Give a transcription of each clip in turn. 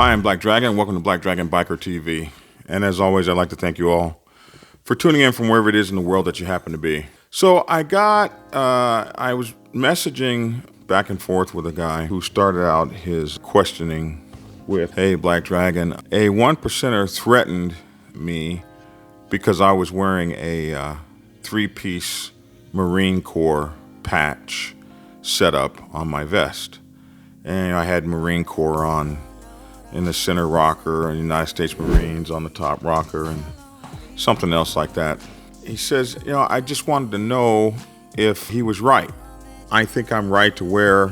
Hi, I'm Black Dragon, and welcome to Black Dragon Biker TV. And as always, I'd like to thank you all for tuning in from wherever it is in the world that you happen to be. So I was messaging back and forth with a guy who started out his questioning with, "Hey, Black Dragon, a one percenter threatened me because I was wearing a three-piece Marine Corps patch set up on my vest. And I had Marine Corps on in the center rocker and United States Marines on the top rocker and something else like that." He says, I just wanted to know if he was right. I think I'm right to wear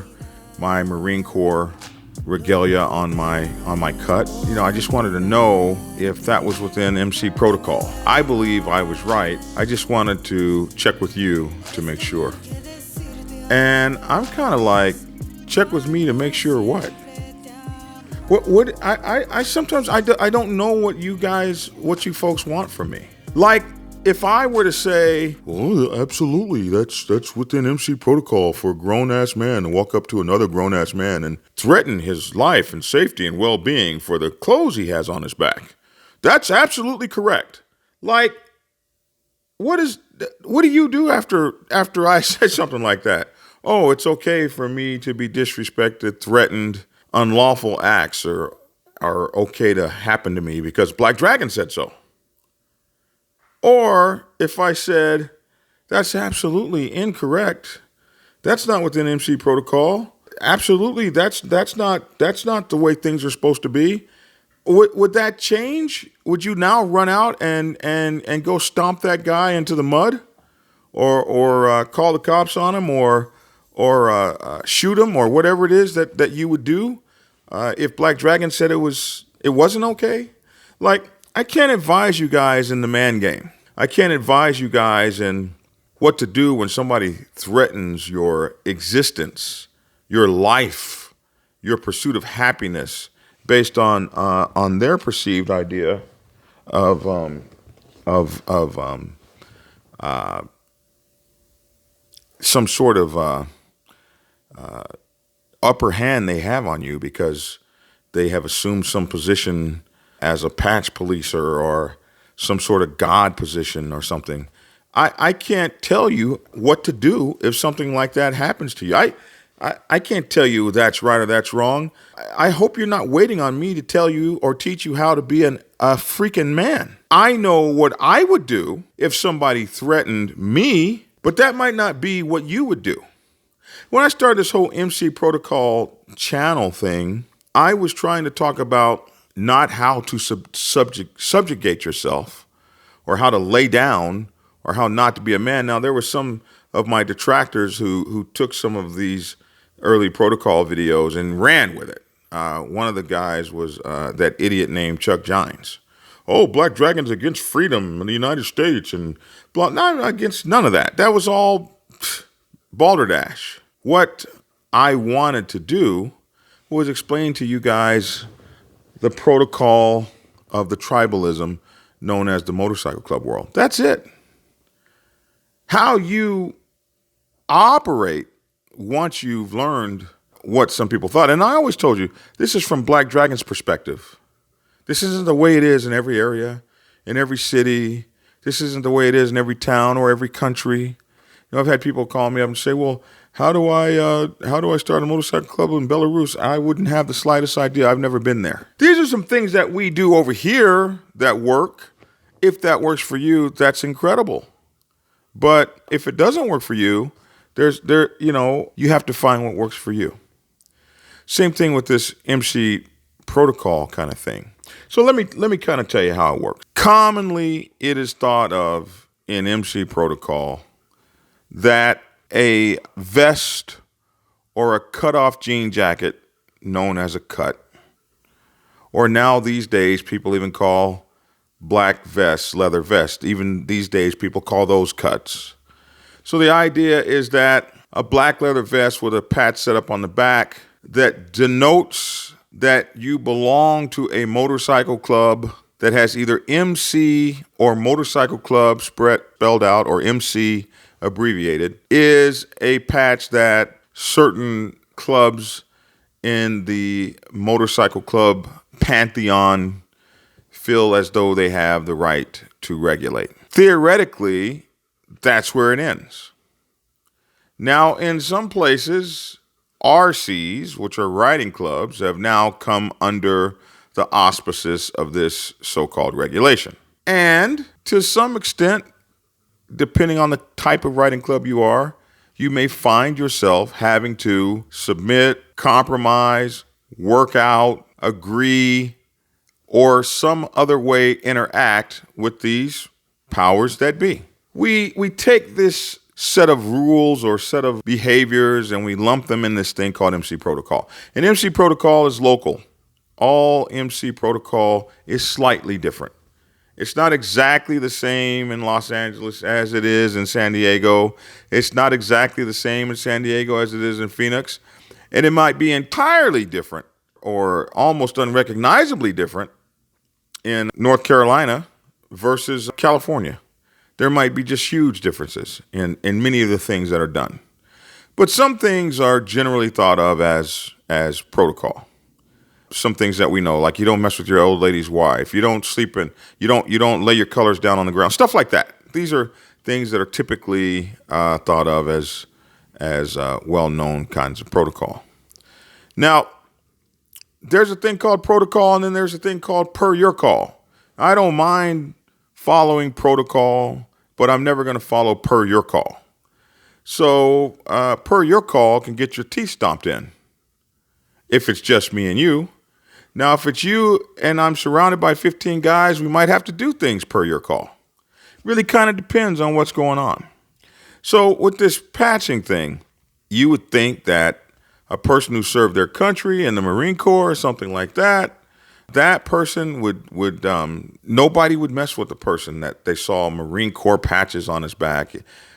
my Marine Corps regalia on my cut. I just wanted to know if that was within MC protocol. I believe I was right. I just wanted to check with you to make sure. And I'm kind of like, check with me to make sure what? What I sometimes I don't know what you folks want from me. Like, if I were to say, "Well, absolutely, that's within MC protocol for a grown-ass man to walk up to another grown-ass man and threaten his life and safety and well-being for the clothes he has on his back. That's absolutely correct." Like, what do you do after I say something like that? Oh, it's okay for me to be disrespected, threatened, unlawful acts are okay to happen to me because Black Dragon said so. Or if I said, that's absolutely incorrect, that's not within MC protocol, absolutely, that's not the way things are supposed to be, would that change? Would you now run out and go stomp that guy into the mud, or call the cops on him, or shoot him, or whatever it is that you would do if Black Dragon said it wasn't okay? Like, I can't advise you guys in the man game. I can't advise you guys in what to do when somebody threatens your existence, your life, your pursuit of happiness based on their perceived idea of some sort of upper hand they have on you because they have assumed some position as a patch policer or some sort of God position or something. I can't tell you what to do if something like that happens to you. I can't tell you that's right or that's wrong. I hope you're not waiting on me to tell you or teach you how to be a freaking man. I know what I would do if somebody threatened me, but that might not be what you would do. When I started this whole MC protocol channel thing, I was trying to talk about not how to subjugate yourself or how to lay down or how not to be a man. Now, there were some of my detractors who took some of these early protocol videos and ran with it. One of the guys was that idiot named Chuck Gines. Oh, Black Dragon's against freedom in the United States and blah. Not against none of that. That was all balderdash. What I wanted to do was explain to you guys the protocol of the tribalism known as the motorcycle club world. That's it. How you operate once you've learned what some people thought. And I always told you, this is from Black Dragon's perspective. This isn't the way it is in every area, in every city. This isn't the way it is in every town or every country. I've had people call me up and say, "Well, how do I start a motorcycle club in Belarus?" I wouldn't have the slightest idea. I've never been there. These are some things that we do over here that work. If that works for you, that's incredible. But if it doesn't work for you, you have to find what works for you. Same thing with this MC protocol kind of thing. So let me kind of tell you how it works. Commonly, it is thought of in MC protocol that a vest or a cut-off jean jacket known as a cut, or now these days people even call black vests leather vest. Even these days people call those cuts. So the idea is that a black leather vest with a patch set up on the back that denotes that you belong to a motorcycle club that has either MC or motorcycle club spelled out or MC abbreviated, is a patch that certain clubs in the motorcycle club pantheon feel as though they have the right to regulate. Theoretically, that's where it ends. Now, in some places, RCs, which are riding clubs, have now come under the auspices of this so-called regulation. And to some extent, depending on the type of riding club you are, you may find yourself having to submit, compromise, work out, agree, or some other way interact with these powers that be. We take this set of rules or set of behaviors and we lump them in this thing called MC protocol. And MC protocol is local. All MC protocol is slightly different. It's not exactly the same in Los Angeles as it is in San Diego. It's not exactly the same in San Diego as it is in Phoenix. And it might be entirely different or almost unrecognizably different in North Carolina versus California. There might be just huge differences in many of the things that are done. But some things are generally thought of as protocol. Some things that we know, like you don't mess with your old lady's wife, you don't sleep in, you don't lay your colors down on the ground, stuff like that. These are things that are typically thought of as well-known kinds of protocol. Now, there's a thing called protocol, and then there's a thing called per your call. I don't mind following protocol, but I'm never going to follow per your call. So per your call can get your teeth stomped in if it's just me and you. Now, if it's you and I'm surrounded by 15 guys, we might have to do things per your call. Really kind of depends on what's going on. So with this patching thing, you would think that a person who served their country in the Marine Corps or something like that, that person would nobody would mess with the person that they saw Marine Corps patches on his back,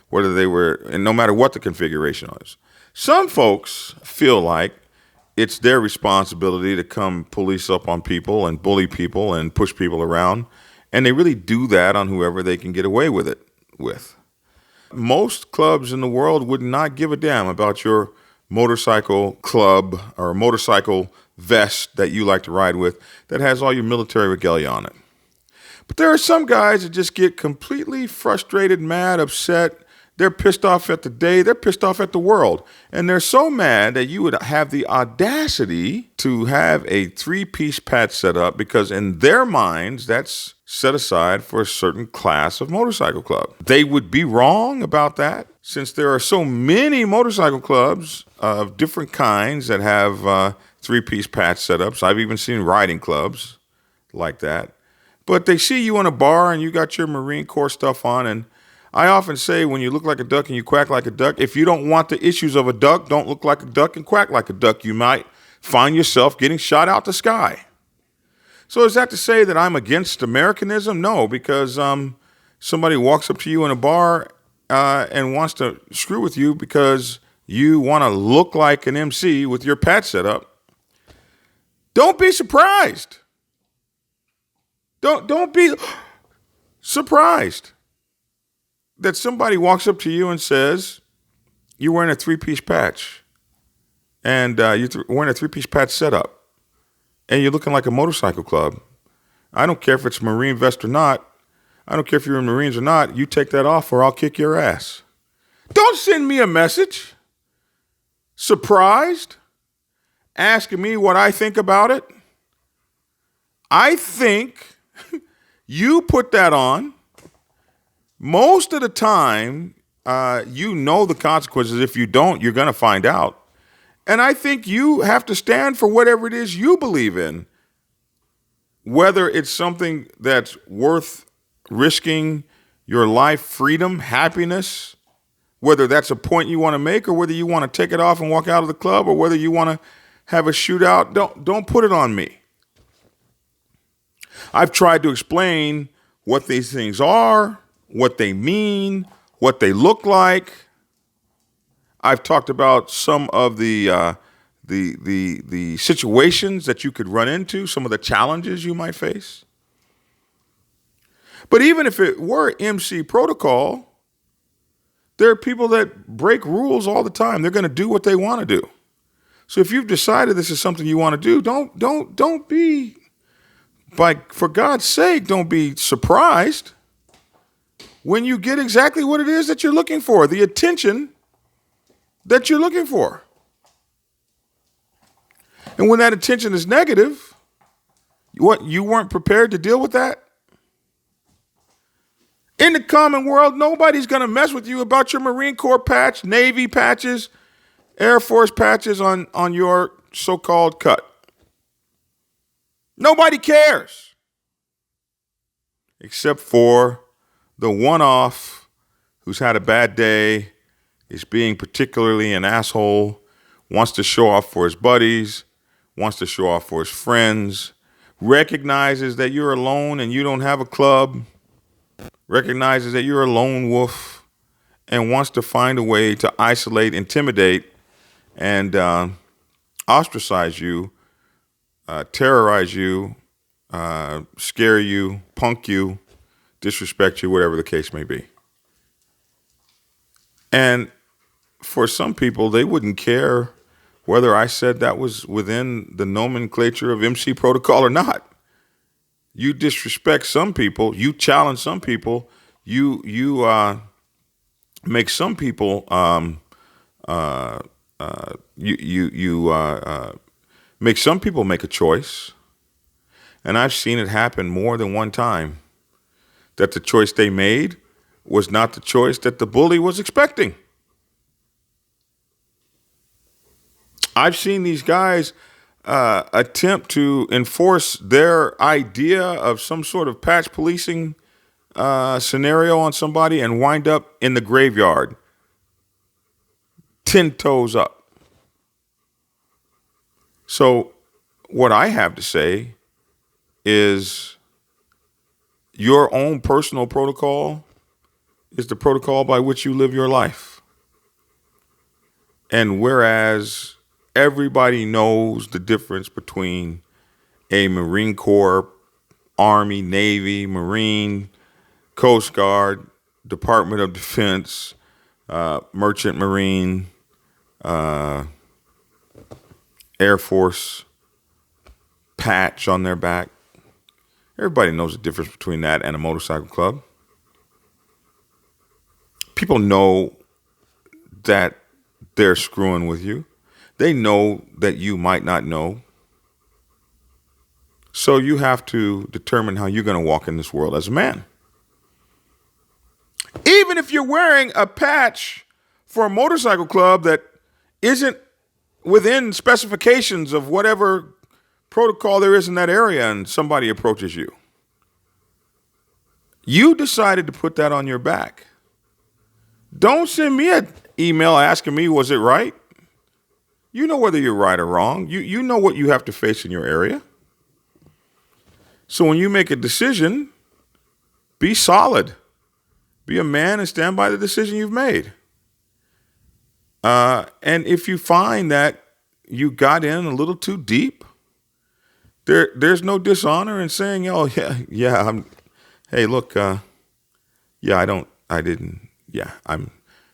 whether they were, and no matter what the configuration was. Some folks feel like it's their responsibility to come police up on people and bully people and push people around. And they really do that on whoever they can get away with it with. Most clubs in the world would not give a damn about your motorcycle club or motorcycle vest that you like to ride with that has all your military regalia on it. But there are some guys that just get completely frustrated, mad, upset. They're pissed off at the day. They're pissed off at the world. And they're so mad that you would have the audacity to have a 3-piece patch set up because in their minds, that's set aside for a certain class of motorcycle club. They would be wrong about that since there are so many motorcycle clubs of different kinds that have 3-piece patch setups. I've even seen riding clubs like that. But they see you in a bar and you got your Marine Corps stuff on, and I often say when you look like a duck and you quack like a duck, if you don't want the issues of a duck, don't look like a duck and quack like a duck. You might find yourself getting shot out the sky. So is that to say that I'm against Americanism? No, because somebody walks up to you in a bar and wants to screw with you because you want to look like an MC with your patch set up. Don't be surprised. Don't be surprised that somebody walks up to you and says, you're wearing a 3-piece patch and you're wearing a 3-piece patch setup and you're looking like a motorcycle club. I don't care if it's Marine vest or not. I don't care if you're in Marines or not. You take that off or I'll kick your ass. Don't send me a message. Surprised? Asking me what I think about it. I think you put that on. Most of the time, you know the consequences. If you don't, you're going to find out. And I think you have to stand for whatever it is you believe in. Whether it's something that's worth risking your life, freedom, happiness, whether that's a point you want to make or whether you want to take it off and walk out of the club or whether you want to have a shootout, don't put it on me. I've tried to explain what these things are, what they mean, what they look like. I've talked about some of the situations that you could run into, some of the challenges you might face. But even if it were MC protocol, there are people that break rules all the time. They're going to do what they want to do. So if you've decided this is something you want to do, don't be For God's sake, don't be surprised when you get exactly what it is that you're looking for, the attention that you're looking for. And when that attention is negative, what, you weren't prepared to deal with that? In the common world, nobody's going to mess with you about your Marine Corps patch, Navy patches, Air Force patches on your so-called cut. Nobody cares. Except for the one-off who's had a bad day, is being particularly an asshole, wants to show off for his buddies, wants to show off for his friends, recognizes that you're alone and you don't have a club, recognizes that you're a lone wolf, and wants to find a way to isolate, intimidate, and ostracize you, terrorize you, scare you, punk you, disrespect you, whatever the case may be. And for some people, they wouldn't care whether I said that was within the nomenclature of MC protocol or not. You disrespect some people, you challenge some people, you make some people make some people make a choice, and I've seen it happen more than one time, that the choice they made was not the choice that the bully was expecting. I've seen these guys attempt to enforce their idea of some sort of patch policing scenario on somebody and wind up in the graveyard, 10 toes up. So what I have to say is your own personal protocol is the protocol by which you live your life. And whereas everybody knows the difference between a Marine Corps, Army, Navy, Marine, Coast Guard, Department of Defense, Merchant Marine, Air Force patch on their back. Everybody knows the difference between that and a motorcycle club. People know that they're screwing with you. They know that you might not know. So you have to determine how you're going to walk in this world as a man. Even if you're wearing a patch for a motorcycle club that isn't within specifications of whatever protocol there is in that area, and somebody approaches you, you decided to put that on your back. Don't send me an email asking me, was it right? You know whether you're right or wrong. You know what you have to face in your area. So when you make a decision, be solid. Be a man and stand by the decision you've made. And if you find that you got in a little too deep, there's no dishonor in saying, oh, hey, look,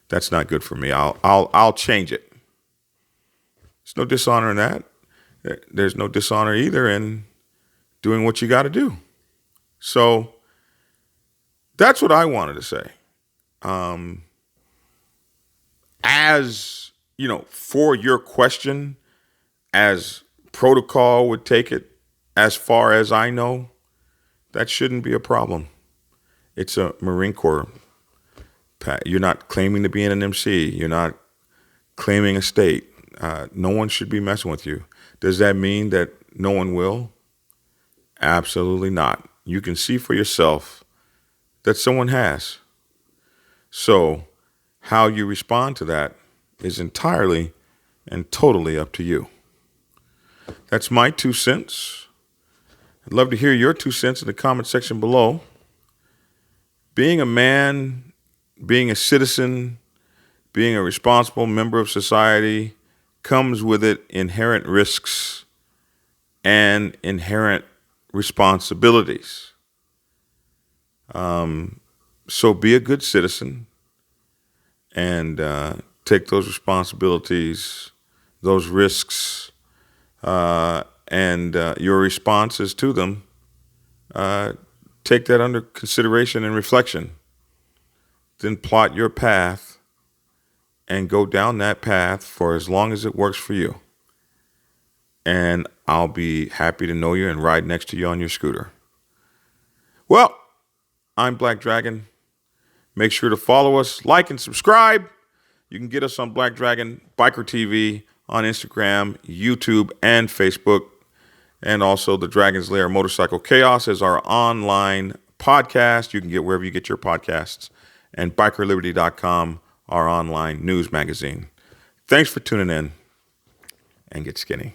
that's not good for me. I'll change it. There's no dishonor in that. There's no dishonor either in doing what you got to do. So that's what I wanted to say. As, for your question, as protocol would take it, as far as I know, that shouldn't be a problem. It's a Marine Corps. You're not claiming to be an MC. You're not claiming a state. No one should be messing with you. Does that mean that no one will? Absolutely not. You can see for yourself that someone has. So how you respond to that is entirely and totally up to you. That's my 2 cents. I'd love to hear your 2 cents in the comment section below. Being a man, being a citizen, being a responsible member of society comes with it inherent risks and inherent responsibilities. So be a good citizen and take those responsibilities, those risks, and your responses to them take that under consideration and reflection. Then plot your path and go down that path for as long as it works for you. And I'll be happy to know you and ride next to you on your scooter. Well, I'm Black Dragon. Make sure to follow us, like, and subscribe. You can get us on Black Dragon Biker TV on Instagram, YouTube, and Facebook. And also the Dragon's Lair Motorcycle Chaos is our online podcast. You can get wherever you get your podcasts. And BikerLiberty.com, our online news magazine. Thanks for tuning in, and get skinny.